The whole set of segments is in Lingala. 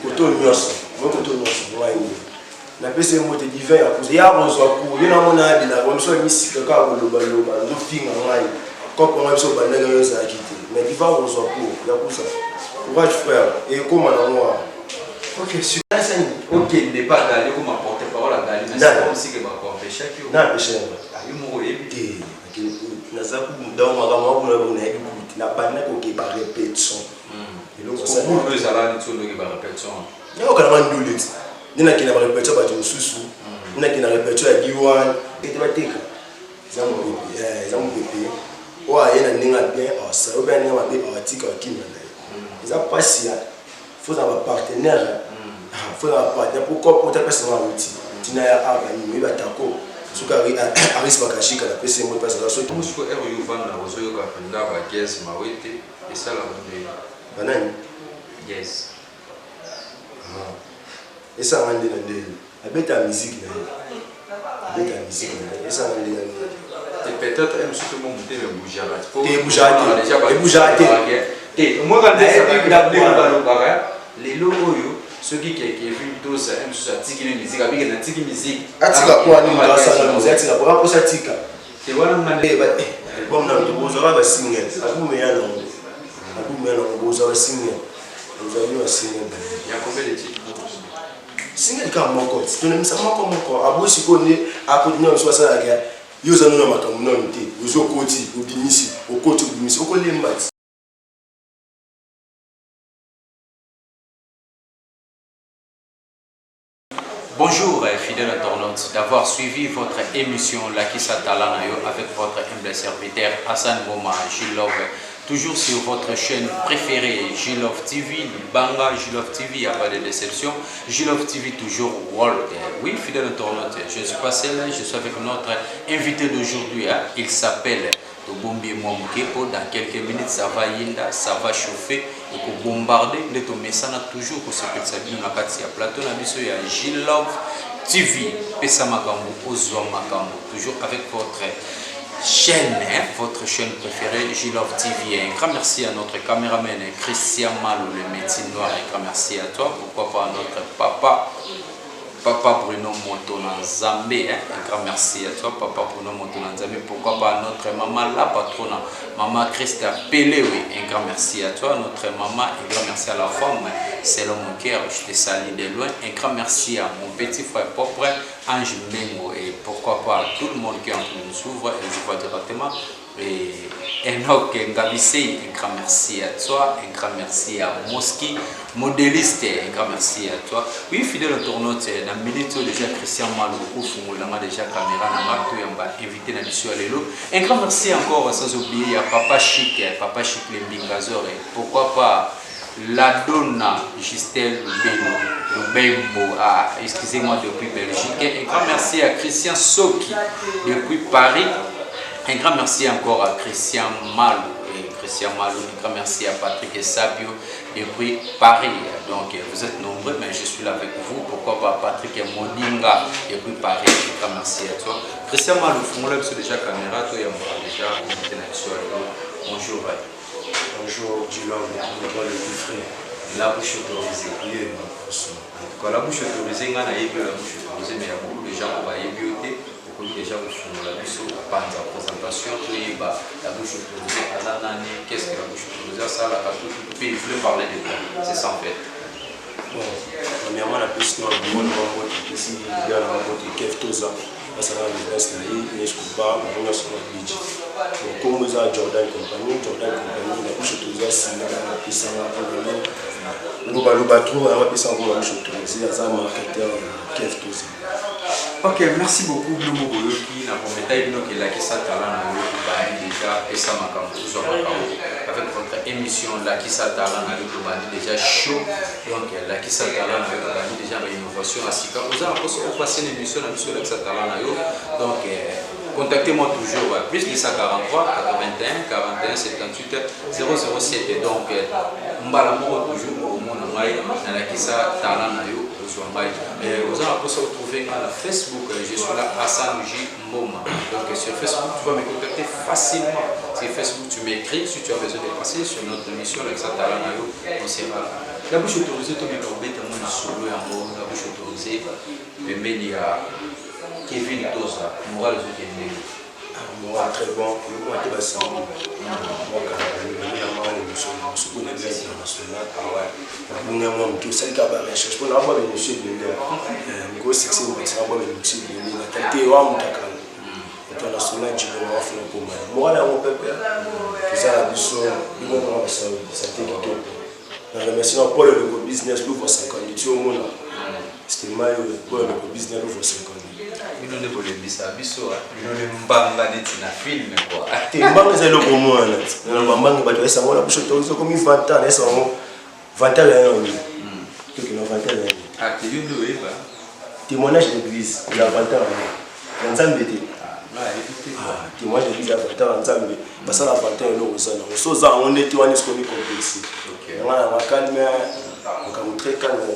Koto nyonso, moi koto nyonso, moi na pese mote divin ya kuza ya rozwa ku ye na mona bila ko mso misika ka loba loba ndo finga ngai ko ko mso bandanga yo za kiti mais divin rozwa ku ya kuza courage frère et comment na moi ok super ça ok n'est pas d'aller comme porter parole à d'aller mais c'est comme si que ba ko empêcher que na pêcher ayi mo yebi na za ku ndaw magama ko na yebi ku na bana ko ke ba répétition et donc ça vous veut ça là ni tout le ba répétition yo kana mandulit nina kina ba répétition ba tususu nina kina répétition ya diwan et ba teka zamu bébé wa yena ninga bien ça ou bien ninga bien article kina ils a passé faut avoir partenaire faut avoir partenaire pourquoi pour ta personne outil tina ya aba ni ba tako suka aris bakashika na pesa mo pesa la so tout ce que yo vendre ozo yo ka penda ba guess ma wete et ça la banani yes et ça rend de avec ta musique avec ta musique et ça rend et peut-être un petit peu monter le bougerat et moi quand les logos ceux qui filment tous ça aiment ça tiki musique avec la tiki musique atika quoi ni dans ça la musique atika pour ça tika c'est voilà mandé bon na to bozora ba single akume yana boza ba single bozali ba single ya combien de titres single ka moko tunamisa moko abosi ko ne akodinya so sa ya yoza no makamu no nte uzo koti obimisi okoti obimisi okolemba. Bonjour fidèles internautes, d'avoir suivi votre émission Lakisa Talanayo avec votre humble serviteur Hassan Boma Jilov, toujours sur votre chaîne préférée Jilov TV, Banga Jilov TV, il n'y a pas de déception, Jilov TV toujours World. Oui fidèles internautes, je ne suis pas seul, je suis avec notre invité d'aujourd'hui, il s'appelle Bombi Mwamkepo. Dans quelques minutes ça va yinda, ça va chauffer et que bombarder les tomesana toujours que ce que ça dit na kati ya plateau na biso ya Jilov TV pesa makambo ozwa makambo toujours avec votre chaîne chaîne préférée Jilov TV. Un grand merci à notre caméraman Christian Malou le médecin noir, un grand merci à toi, pourquoi pas à notre Papa Bruno Montona Zambé, un grand merci à toi, Papa Bruno Montona Zambé. Pourquoi pas à notre maman, la patronne, Maman Christa Pelé, oui, un grand merci à toi, notre maman, un grand merci à la femme, c'est l'homme mon cœur, je te salue de loin. Un grand merci à mon petit frère propre, Ange Mengo, et pourquoi pas à tout le monde qui est en train de nous suivre, et je vois directement. Et Enoch Ngabissé, un grand merci à toi, un grand merci à Moski, modéliste, un grand merci à toi. Oui, fidèle internaute, dans la minute déjà Christian Malou, déjà caméra, invité dans l'émission Allélo. Un grand merci encore, sans oublier à Papa Chic les Mbingazor, et pourquoi pas la Donna Justel Lubembo, excusez-moi, depuis Belgique. Un grand merci à Christian Soki depuis Paris. Un grand merci encore à Christian Malou. Un grand merci à Patrick et Sabio depuis Paris. Donc vous êtes nombreux, mais je suis là avec vous. Pourquoi pas Patrick et Moninga depuis Paris. Un grand merci à toi. Christian Malou, fais-moi sur déjà caméra. Toi, il y a déjà bonjour. Bonjour, Jilov, le petit frère. La bouche autorisée. Quand la bouche autorisée, on a la bouche autorisée, mais il y a beaucoup de gens qui vont y déjà au fond la bouche pas de présentation la bouche autorisée à l'année qu'est-ce que la bouche autorisée ça la tout il voulait parler de quoi c'est ça en fait bon premièrement la piste noire du monde ici il y a la moto Kev Toza parce que la business là il est pas on a son budget donc comme vous avez Jordan compagnie la bouche autorisée c'est la piste là trop la piste en bouche autorisée à ça marketeur Kev Toza. Ok, merci beaucoup Blomo Boyoki. Na commentaire que la Kisa Talana déjà et ça m'a avec votre émission la Kisa Talana déjà chaud. Donc la Kisa Talana déjà une innovation à Sika. Vous avez passé l'émission la Kisa Talana. Donc contactez-moi toujours plus de 143 81 41 78 007. Donc Mbalamo toujours au monde dans la Kisa Talana. Vous allez se retrouver à la Facebook, je suis là Hassan J Mboma. Donc sur Facebook tu vas me contacter facilement. Sur Facebook tu m'écris si tu as besoin de passer sur notre émission avec Satalanayo. On sera là. La bouche autorisée, tu me solo yango na bouche autorisé pembeni ya Kevin Toza moral zoke ndenge moral très bon on a été ça moi quand il y a mal le sur le international on a mon tout ça qui a recherche pour avoir le monsieur de go succès on va avoir le monsieur de la tête wa mutaka international jino wa funa pour moi moral ya mon peuple tout ça la biso nous on va ça c'était qui dans le merci pour le business l'ouvre 50 tu au monde c'était mal pour le business l'ouvre 50 bino ne bolembisa biso bino ne mbanga neti na film quoi te mbanga za loko mwana na mbanga bato esa ngona busho tozo comme 20 ans esa ngo 20 ans là tout qui no 20 ans ah te yundo eba témoignage d'église il y a 20 ans dans Nzambe te témoignage d'église il y a 20 ans dans Nzambe parce que la 20 ans lo osana osoza on était on est comme complexe ngana makalme on ka montrer calme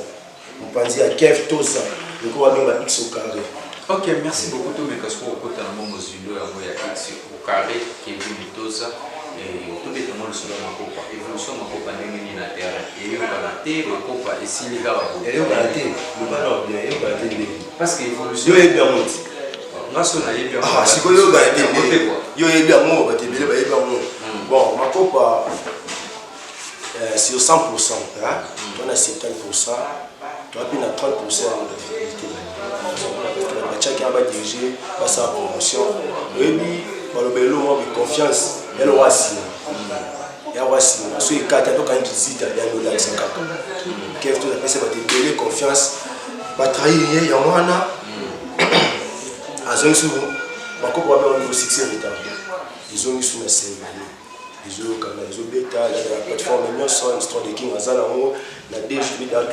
on pense à Kev Toza le ko wa benga X au carré. Ok, merci beaucoup. Tout le monde a un moment Zulu, au carré, Kevin Toza, et tout le monde sur ma copa. Évolution, ma copa n'est na terre. Et il y a la terre, ma copa, et si les gars vont. Et il y a la terre, le ballon bien, il y a la terre. Parce que évolution. Il y a bien monté. On a sonné bien. Ah, si vous avez la terre, il y a bien monté, il y a bien monté. Bon, ma copa, c'est au 100%. On a 70%. Tu as bien à 30% de fidélité. Qui a dirigé par sa promotion et puis le moi de confiance elle aura signé et aura signé sur les quatre quand il visite il y a le lac 50 qui tout la personne va te donner confiance va trahir il y a wana à zone sur ma coupe va avoir un nouveau succès ils ont eu sur la scène ils ont quand ils ont bêta la plateforme nous sont histoire de King Azal en haut la DG dans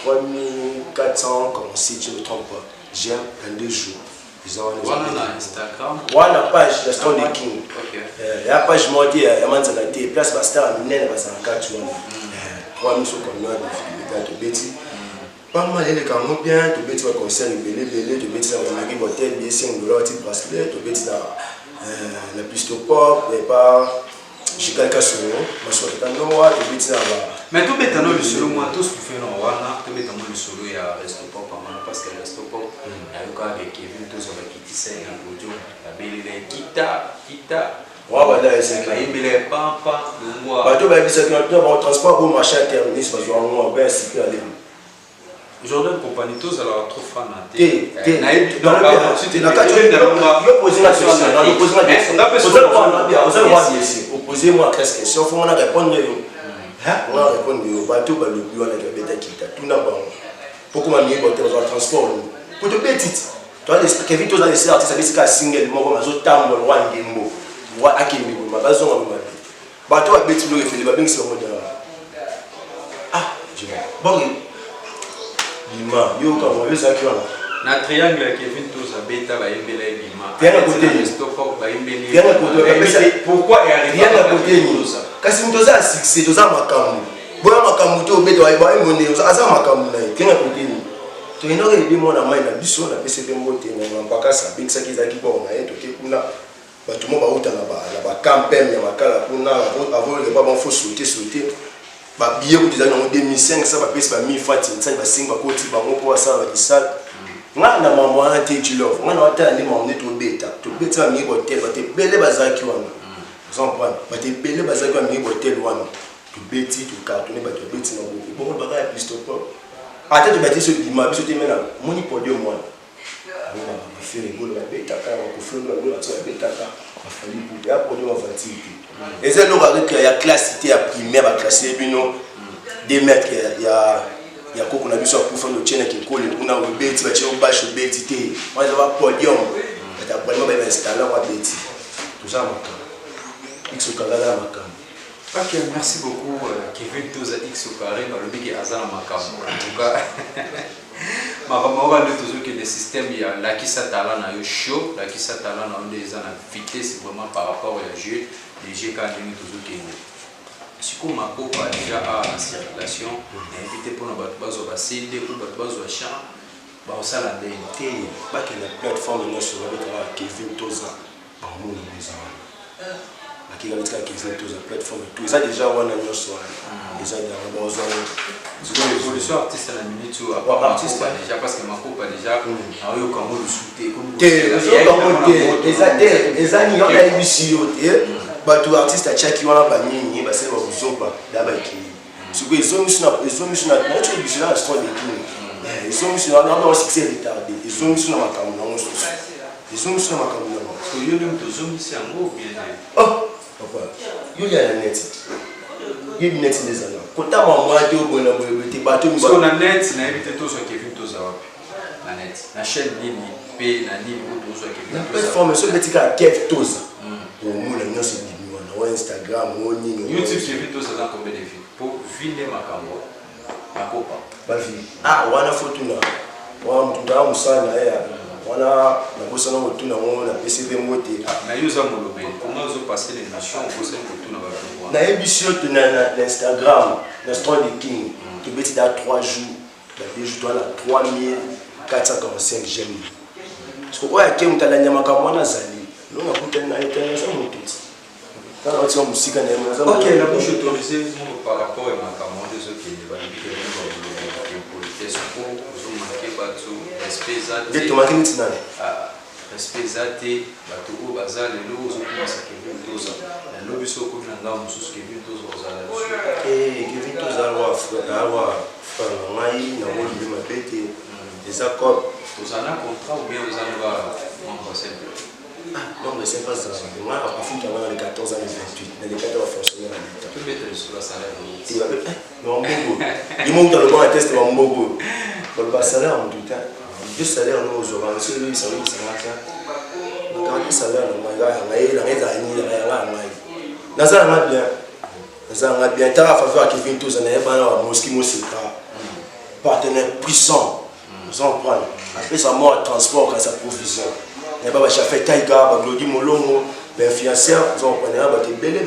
3400 comme si je ne me trompe pas. J'aime un deux jours. Ils ont Instagram. Voilà la page de Stone de King. La page montée, il y a un zanaté. Place Basta, il y a un 4 jours. 3 000 comme moi, de Betty. Pas mal, les canons bien, tu Betty va concert, belé, tu Betty dans le hôtel, bien $5, tu bracelet, tu Betty dans la piste pop, et pas. J'ai quelqu'un sur moi, je suis en train de Betty là-bas. Mais tout bêtement le solo moi tout ce que fait non voilà tout bêtement le solo il y a resto pop parce que resto pop il y a le cas avec Kevin tous avec qui c'est un audio la belle guitare ouais voilà c'est clair il met papa moi bah tu vas dire c'est que on transport pour marché terminé parce qu'on on va essayer aller Jordan compagnie tous alors trop fan t'es dans le tu dans la je poser la question on poser la question poser moi qu'est-ce que si on faut on répondre on a répondu au bateau, le bureau avec le bêta qui t'a tout d'abord. Pourquoi m'a mis dans le transport pour te petit. Toi, Kevin, tu as laissé l'artiste avec ce single, moi, comme un autre temps, le roi Gembo. Moi, à Kimi, ma base, on va me bateau à bêtis, le fait le sur le mode. Ah, je vais. Bon, yo, comme on veut ça, tu vois. Na triangle Kevin Toza bêta va embellir l'image. Bien à côté. Bien à côté. Pourquoi est arrivé bien à côté kasi mtoza succès toza makambo boya makambo to beto ay ba ngone aza makambo na tenga kotini to inoka ibi mona mai na biso na PCP mbote na mpaka sa big saki za kipo na yeto ke kuna bato mo ba uta na ba campagne ya makala kuna avant le pas bon faut sauter ba billet ko dizana en 2005 ça ba pesa ba 1000 fati ça ba singa ko ti ba mo ko sa ba disal nga na mama na te ti love nga na wata ndi mama ne to beta mi hotel ba te bele bazaki wana exemple ba te bele bazaki mi hotel wana to beti to cartonner ba to beti na bo ba ka plus to pop ata to beti so di ma biso te mena moni podium wana ba faire golo ba beta ka ko flo ba to beta ka ba fali pour ya podium va tiki et lo avec ya classe cité ya primaire ba classe bino 2 mètres ya koko na biso pour faire le chene ki kole kuna o beti ba che o basho beti te moi ça va podium ta balma ba installer wa beti tout ça makam X au carré makam. Ok, merci beaucoup Kevin Toza X au carré dans le big azala makam. En tout cas ma toujours que le système il y a la qui s'atala na yo show la qui s'atala na des ana vitesse vraiment par rapport au jeu les jeux quand on toujours que si comme ma copa déjà en circulation invité pour nos bateaux ba CD pour bateaux ba chant ba osala ndenge ba que la plateforme non sur le Kevin Toza ba mon besoin qui a la plateforme et tout. Ça déjà, on a une soirée. Déjà, dans l'évolution artiste à la minute ou à part artiste déjà parce que ma coupe a déjà a eu comme le souté comme les amis on a émission bah tout artiste à chaque fois là ni bah c'est au zoba d'abord qui ce que ils ont mis sur la notre émission là c'est ils ont mis sur la non succès retardé ils ont mis sur la caméra ils ont mis sur la caméra parce que yo même tous mis c'est en gros bien oh papa yo y a la net il y a une net des années quand tu as moi tu au bon tu bateau parce qu'on a net na éviter tout ce qui vient tous à la net la chaîne nini p na nini tout ce qui vient la plateforme sur petit cas Kev Toza au monde là non c'est bien on Instagram on YouTube qui vient tous dans combien de vues pour viner ma cambo ma copa ba vie ah wana photo na wa mtu ndio msana wana na bossa na motu na ngo na PCV moté na user molobe comment zo passer l'émission pour cette photo na ba na émission tu na Instagram na story de king tu beti da 3 jours da 2 jours toi la 3445 j'aime parce que oya ke mutala nyama ka mwana zali lo na kutana na etana sa motuti kana wati wa musika na yema za OK la bouche autorisée par rapport à ma commande ce qui est validé que nous politesse pour vous marquer pas tout respect ça de to makini tinana respect ça te bato ko bazale lo zo kuma sa ke toza na lobi so ko na ngam mususu ke toza bazale ke toza wa fa ngai na mo ndi mabete des accords tozana contrat ou bien tozana ba membre simple non mais c'est pas ça moi à fond dans les 14 ans et 28 dans les 14 fonctionnaires tu peux mettre sur la salaire il va non mbogo il monte dans le bon test dans mbogo pour le salaire en tout temps deux salaires nous aux oranges c'est lui ça matin quand le salaire on va gagner la raison ni la nazala bien ta faveur qui vient tous années ba moski mosika partenaire puissant nous en prendre après ça mort transport quand ça provision et baba chafé Taiga ba Glody Molongo ben fiancé nous en prendre ba te belé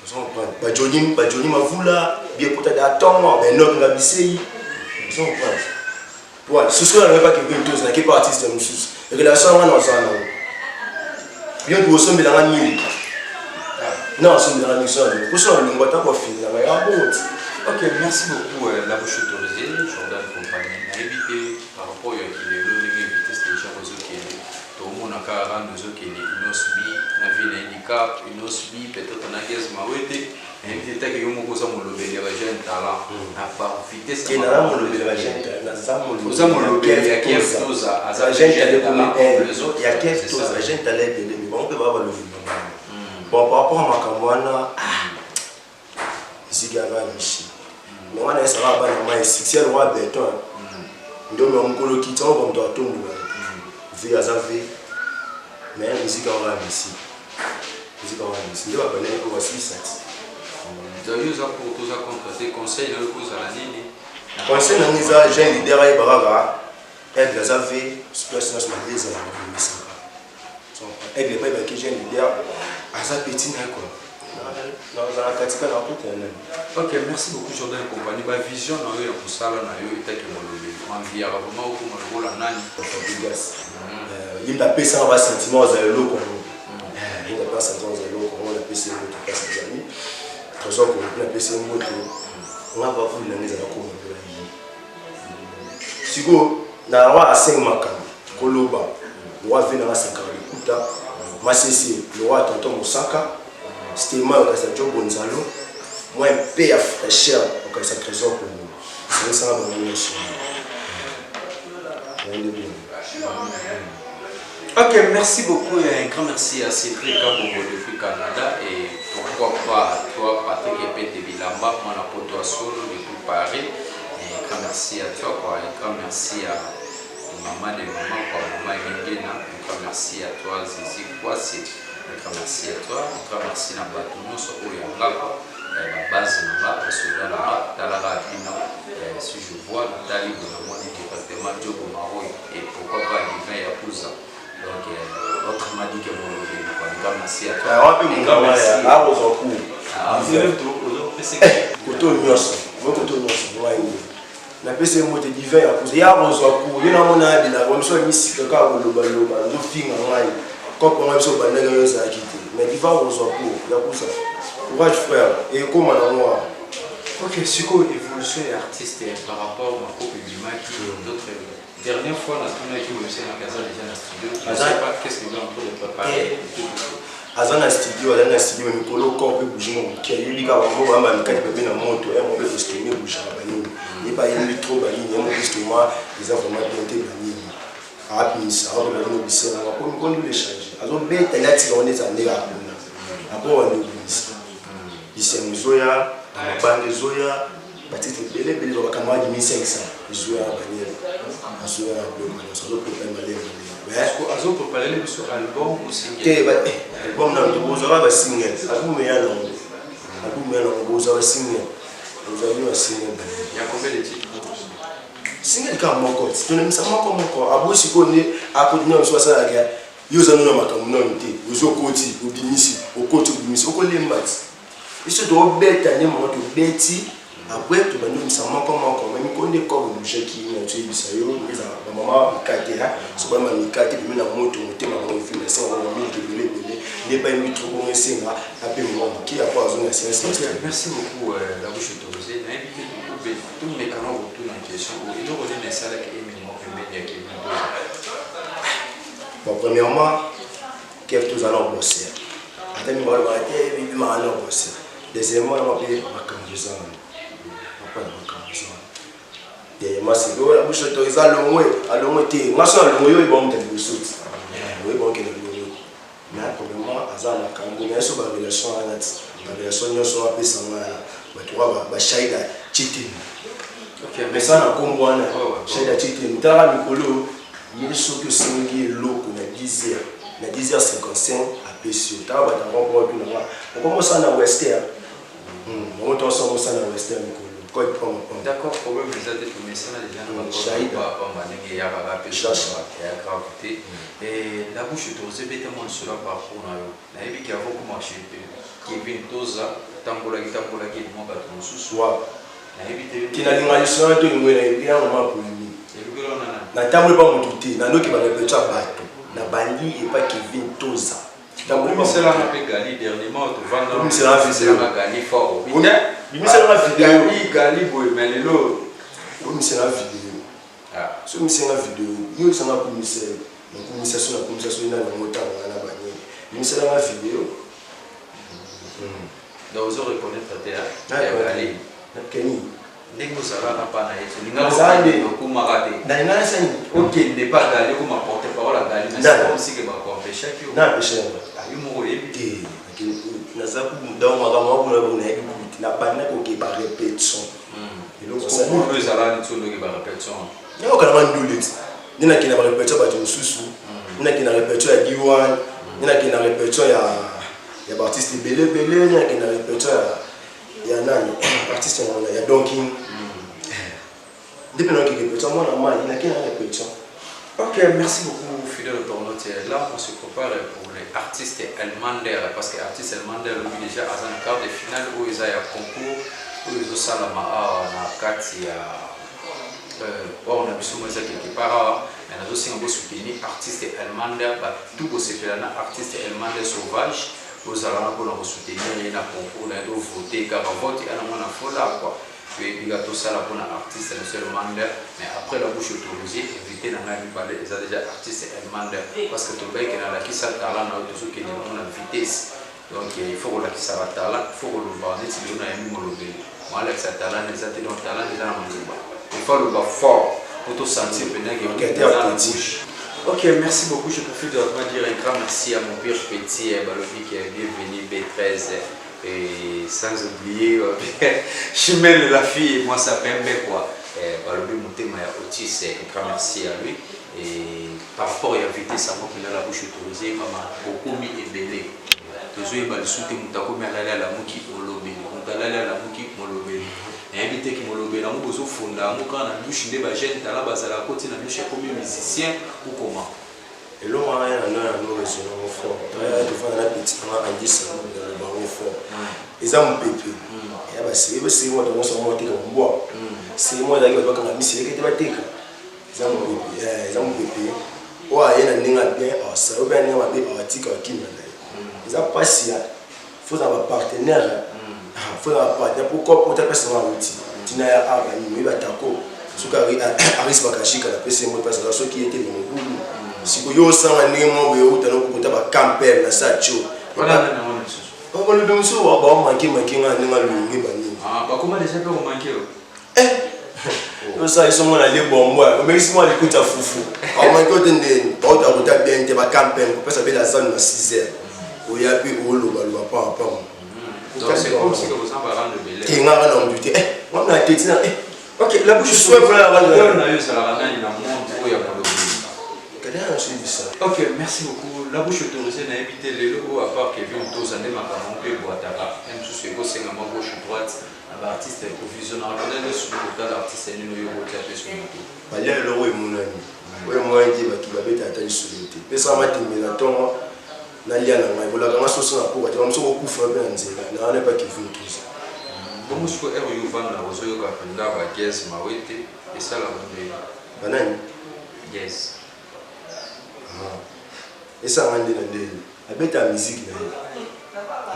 nous en prendre ba Johnny Mavula bien pour ta d'attendre ben non la bisei nous en prendre ouais ce soir on va pas que vient tous na qui artiste de musus et relation on en ça bien que vous sommes dans la nuit non c'est dans la mission pour ça on va pas finir mais ah bon OK merci beaucoup la bouche autorisée Jordan compagnie na éviter par rapport à qui le éviter station aux qui tout le monde a carrément nous qui inosbi na vie na handicap inosbi peut-être na gaz mawete éviter que yo moko za molobeli ya jeune talent na pas vitesse qui na molobeli ya jeune talent na za molobeli ya Kev Toza a jeune talent les autres ya Kev Toza jeune talent de mais on peut pas le bon par rapport à makamwana zigava mishi mais on a ça va pas normal si roi béton ndio mongolo kitao comme toi tombe vi azave mais musique on va ici ndio baba ndio kwa Suisse d'ailleurs ça pour tous à contrater conseil le cause à la nini conseil na ngiza jeune leader ay baraga aigle azave place national des à la misaka aigle pas ba ki jeune leader asa petit na quoi OK merci beaucoup Jordan compagnie ba vision na yo pour ça na yo itaki molobeli envie ya vraiment ko molobola nani il m'a payé un sentiment aux allo il n'a pas sentiment aux allo on a payé un autre passe des amis très on a payé un autre on va voir vous les à comme sigo na wa 5 makam koloba wa vina na 50 kuta masisi le roi tonton Mosaka c'était moi au cas Joe Gonzalo moi un peu à fraîcheur au cas trésor pour nous c'est ça dans le OK, merci beaucoup et un grand merci à Cédric Kabongo depuis Canada et pourquoi pas toi Patrick Epete Bilamba, mon apoto à solo depuis Paris et un grand merci à toi quoi, un grand merci à maman de maman quoi, maman Engena, un grand merci à toi Zizi Kwasi, un grand merci à toi, un grand merci à Batono sur Oyanga quoi, la base là, parce que là, dans la rapine, si je vois Nathalie dans mon département Diogo Maroy et pourquoi pas Divin Yakuza. Donc, l'autre m'a dit que mon merci à toi. Na pese mote divin ya kuza ya rozwa ku yena mona adila kwa mso misika ka boloba loba ndo finga ngai ko ko mso bandanga yo za kiti mais il va aux apôts, il y a pour ça. Courage frère, et comment on moi. Ok, c'est quoi l'évolution des artistes par rapport à ma copine qui d'autres. Dernière fois, on a tourné avec monsieur dans la casa déjà dans le studio. Je ne sais pas qu'est-ce que vous êtes en train de préparer. Dans le studio, mais Mikolo corps peut bouger mon cœur. Il dit qu'à un moment, il y a une moto, il y a un peu de streamer, bouger à Banini. Il n'y a pas trop Banini, il y a un peu de streamer, ils ont vraiment monté Banini. À Pinsa, on va nous laisser, on va nous l'échanger. Alors, il y a des années à Puna. Après, on va nous laisser. Ici, nous Zoya, la bande Zoya, Baptiste Bélé, on va camarade 1500. Zoya, Banini. Zoya, on va préparer Est-ce qu'on peut parler de ce album ou single? Album na tozala ba single. Album ya na ngo. Album ya na ngo tozala single. Tozala ba single. Il y a combien de titres? Single kama moko. Tunamisa moko. Abosi ko ne akodina so sala ya. Yoza no makamu na nte. Yozo koti obimisi, okoti obimisi, okolembati. Iso do beta ne mo to beti. Après tu vas nous savoir comment même quand des corps de qui nous tué ça yo ma maman mikate ha so ba mikate bi na moto motema mo film ça on va mettre belé n'est pas mis trop bon c'est là après moi qui a pas besoin de science. Merci beaucoup la bouche autorisée na invité tout mes canaux autour dans question et donc on est ça là qui est mon premier qui bon premièrement quelques années bosser attends moi va être bi ma années bosser deuxièmement on va payer ma camisole. Deuxièmement, c'est que la bouche autorisée à l'ongoué, moi je suis à l'ongoué, il va me tenir le saut. Oui, bon, qu'il y ait l'ongoué. Mais premièrement, à ça, la Cameroun, il y a une relation à la relation, il y a une relation à tu vois, il y a cheating. Mais ça, on a compris, il y a cheating. Dans la Mikolo, il y a des choses que c'est l'eau qu'on a 10h. On a 10h55 à PCO. On commence à Western. On commence à Western. D'accord, problème des aides de médecins déjà gravité et la bouche autorisée bêtement cela par rapport à la vie qui a beaucoup marché Kevin Toza tambola qui mon bâton sous soi qui n'a pas l'histoire de nous et bien on m'a polémique na tambola pas mon touté na no qui va répéter bateau na bandi et pas Kevin Toza tambola c'est là on a gagné dernièrement te vendre c'est la vidéo gagné fort mais c'est la vidéo Gali boy mais le lot oui c'est la vidéo ah so c'est la vidéo yo ça m'a commissaire donc commissaire sur la commissaire ina na mota na bani mais c'est la vidéo donc vous reconnaître Gali Kenny ndeko sala pas na yetu linga ko marade na ina sani OK n'est pas Gali comme porter parole à Gali mais c'est comme si que ba ko empêcher que na empêcher ayu mo yebi na zaku dans makambo ko na yebi na bana ko ke ba répétition comment vous allez nous dire que ba répétition ya ko na ndulit nina kina ba répétition ba tsusu nina kina répétition ya diwan nina kina répétition ya Baptiste Bélé nina kina répétition ya nani artiste ya Donking depuis non qui répétition moi na ma nina kina répétition. Ok, merci beaucoup fidèle internaute. Là on se prépare pour les artistes Elmander parce que artiste Elmander lui déjà à un quart de finale où ils ont concours où ils ont salama na kati ya on a besoin de quelque part mais nous aussi on veut soutenir artiste Elmander tout ce que là artiste Elmander sauvage aux allons pour nous soutenir et na concours na do voter car vote à na fola quoi. Il y a tout ça là pour un artiste Elmander mais après la bouche autorisée invité dans la vie ils ont déjà artiste Elmander parce que tout le monde qui a la qui ça talent na tout qui est dans la vitesse donc il faut que la qui ça talent il faut que le bas net il y a un molobé moi avec ça talent les athlètes ont talent déjà dans le bas il faut le bas fort pour tout sentir pendant qu'il y a dans la bouche. Ok, merci beaucoup. Je profite de dire un grand merci à mon pire petit Balobi qui est bienvenu B13 et sans oublier Chimel la fille et moi ça fait un peu quoi. Balobi monté ma Otis, un grand merci à lui et par rapport à l'invité ça m'a pris la bouche autorisée maman beaucoup mis et belé. Toujours il m'a souhaité moutako mais aller à la mouki molobé. On t'a aller à la mouki molobé. Invité qui molobé na mubozo funda muka na douche ndé ba jeune tala bazala côté na douche comme musicien ou comment. Et l'homme a rien à nous résoudre au fond. Tu vois, la petite maman a dit ça dans le baron au fond. Ils ont pépé. Et bah c'est moi dans son monté comme bois. C'est moi d'ailleurs quand on a mis c'est que tu vas t'écrire. Ils ont pépé. Ouais, il y a un ninga bien, ça ou bien ninga bien article qui m'a dit. eza pasi ya faut avoir partenaire faut avoir partenaire pourquoi pour ta personne en outil tina ya aba ni ba tako suka aris bakashika na pesa mo pesa so qui était mon boulot siko yo sanga ni mo be utana ko kuta ba camper na sacho voilà na mo nso on le donne so ba manki nga nga lungi ba ni ba comment déjà peut manquer ça ils sont là les bons moi mais si moi l'écoute à foufou on manque de ndeni ba uta kuta bien te ba camper ko pesa be la zone na 6h o ya pi o lo ba pa donc c'est comme si vous en parlant de Belé et nga na mbuté moi na tete na ok la bouche soit voilà on a eu ça la rana ina monde ko ya ko ok, merci beaucoup. La bouche autorisée n'a évité les logos à part Kevin Toza ne m'a pas montré Boatara. Même si c'est gauche, c'est ma gauche droite. L'artiste est provisionnaire. On a sur le total l'artiste est une euro qui a fait sur le tour. Il y a le roi et mon ami. Oui, moi, il va être attendu sur le tour. Mais ça m'a dit, mais attends, Nalia, il faut la gagner sur son apport. Il va me faire beaucoup de bien. Il n'a pas Kevin Toza. Bon, je suis heureux de voir la rose qui a fait la guesse, ma wété. Et ça, la bonne. Banane. Yes. Et ça rend des avec ta musique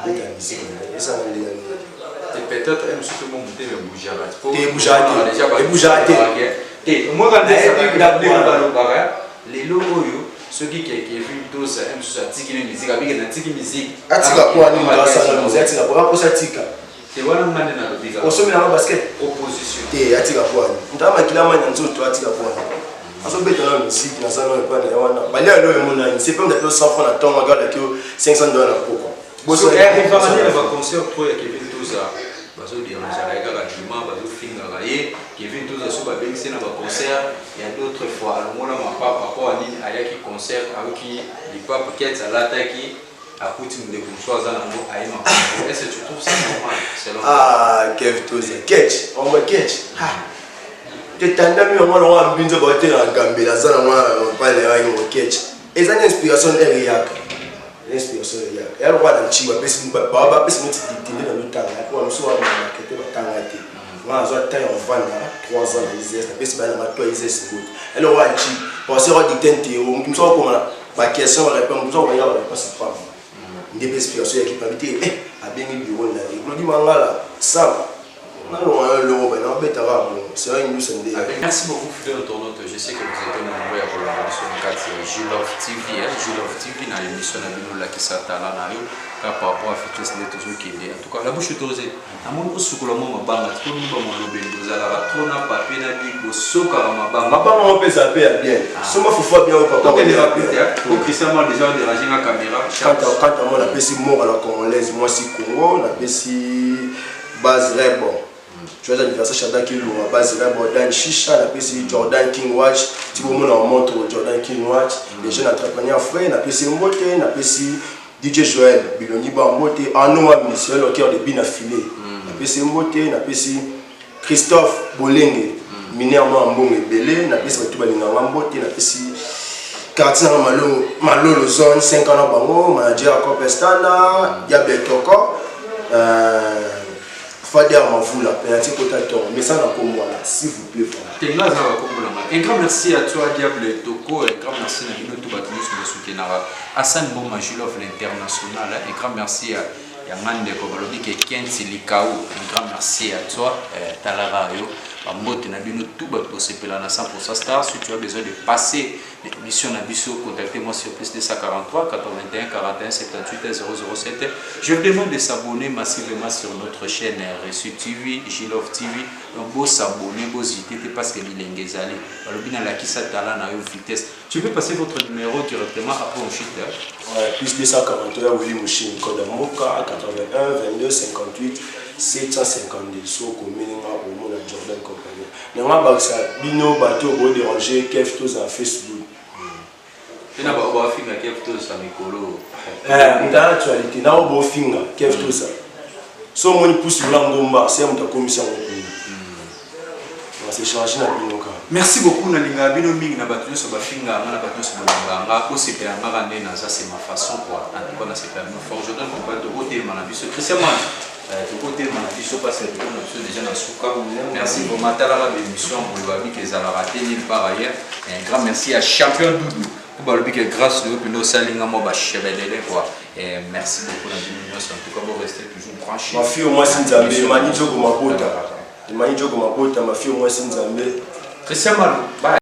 avec ta musique et ça rend des et peut-être même surtout mon monter le bougerat et bougerat et moi quand les logos ceux qui Kevin Toza aiment sur sa tiki musique avec la tiki musique atika kwa ni masa na musique atika kwa ça tika et voilà mane na lobiga au sommet na basket opposition et atika kwa ni ndama kila manya nzoto atika kwa aso beta na musique na ça non pas na wana balia lo emona c'est pas de 100 francs na temps regarde que $500 pourquoi boso arrive à manier va concert trop ya Kevin Toza baso dire na jaraga ka dima baso finga ka ye Kevin Toza so ba bengise na ba concert il y a d'autres fois le mona ma papa kwa nini ayaki concert avec qui les papa qui est à l'attaque à kuti mde kumswa za na mo aima est-ce que tu trouves ça normal c'est ah Kevin Toza catch on va catch tetandami yango na wa mbinzo ba te na gambela za na mwa pale ya yo catch ezana inspiration eri yaka inspiration eri yaka ya kwa na chiwa pesi ba pesi moti ditinde na lutanga kwa mso wa marketer batanga te mwa zo ta yo vanda 3 ans na ISS na pesi ba na matwa ISS ngoto elo wa chi penser wa ditente o mso ko na ba question wa répondre mso wa ya wa pas pas ndebe inspiration ya kipabité abengi bureau na le di mangala ça. Merci beaucoup, fidèle internaute. Je sais que vous êtes nombreux à collaborer sur le cadre de J-Love TV. J-Love TV dans l'émission de qui s'attend là par rapport à Fitness Net qui est en tout cas la bouche autorisée. À mon soukola mon banga, tout le monde m'a lobé. Vous allez trop na papier na bigo soka ma banga. Ma banga on peut zapper bien. Soma faut bien au papa. Donc il est rapide. Pour Christian m'a déjà dérangé la caméra. Quand on a pesi mort à la congolaise, moi si Congo, on a pesi base rebon. Tu vois l'anniversaire Chanda qui loue à base là Dan Shisha la PC Jordan King Watch tu vois mon montre Jordan King Watch les jeunes entrepreneurs frères na PC Mbote na PC DJ Joël Biloni Bambote Anoa Michel au cœur de bin affilé na PC Mbote na PC Christophe Bolenge mineur Mbongo Belé na PC tout balinga Mbote na PC quartier Malolo zone 5 ans bango manager Copestana Diabet Toko Fader Mavoula, penalty potato, mais ça n'a pas moi là, s'il vous plaît. Un grand merci à toi, Diable Toko, un grand merci à Nino Toubatounis de Soukenara, Hassan Boma J-Love l'international, un grand merci à Yamande Kobalobi qui est Kensi Likao, un grand merci à toi, Talara Yo, à Mote Nabino Toubatou Pelana 100% Star. Si tu as besoin de passer l'émission Nabiso, contactez-moi sur plus de 143 81 41 78 007. Je vous demande de s'abonner massivement sur notre chaîne Reçu TV, J-Love TV. Donc, vous s'abonner, vous hésitez parce que l'Ilengezali, vitesse. Tu peux passer votre numéro directement après au chute. Ouais, plus de 141 Willy Mouchine, code Moka 81 22 58 752. So, comme au monde à Jordan Compagnie. Normalement, ça, Bino, bateau, vous déranger, Kev, tous à Facebook. Tu n'as pas finger Kev, tous à Mikolo. Dans l'actualité, n'a pas finger Kev, tous à. So, mon pousse l'angomba, c'est mon commission. Merci beaucoup Nalinga Bino Ming na batu so bafinga na batu so bolanga ko c'est ma façon quoi en tout cas c'est pas fort je donne pour pas de côté na biso Christian de côté na biso parce que on a déjà na souka merci pour matala la émission pour le babi que ça a raté nulle part ailleurs et un grand merci à Champion Doudou Bah, le que grâce nous, puis nous salinga moi bah chebelele quoi. Et merci beaucoup la diminution. En tout cas, vous restez toujours branchés. Ma fille au moins si Nzambe, mani joko mapota. Mani joko mapota, ma fille au moins si Nzambe. Christian Malou, bye.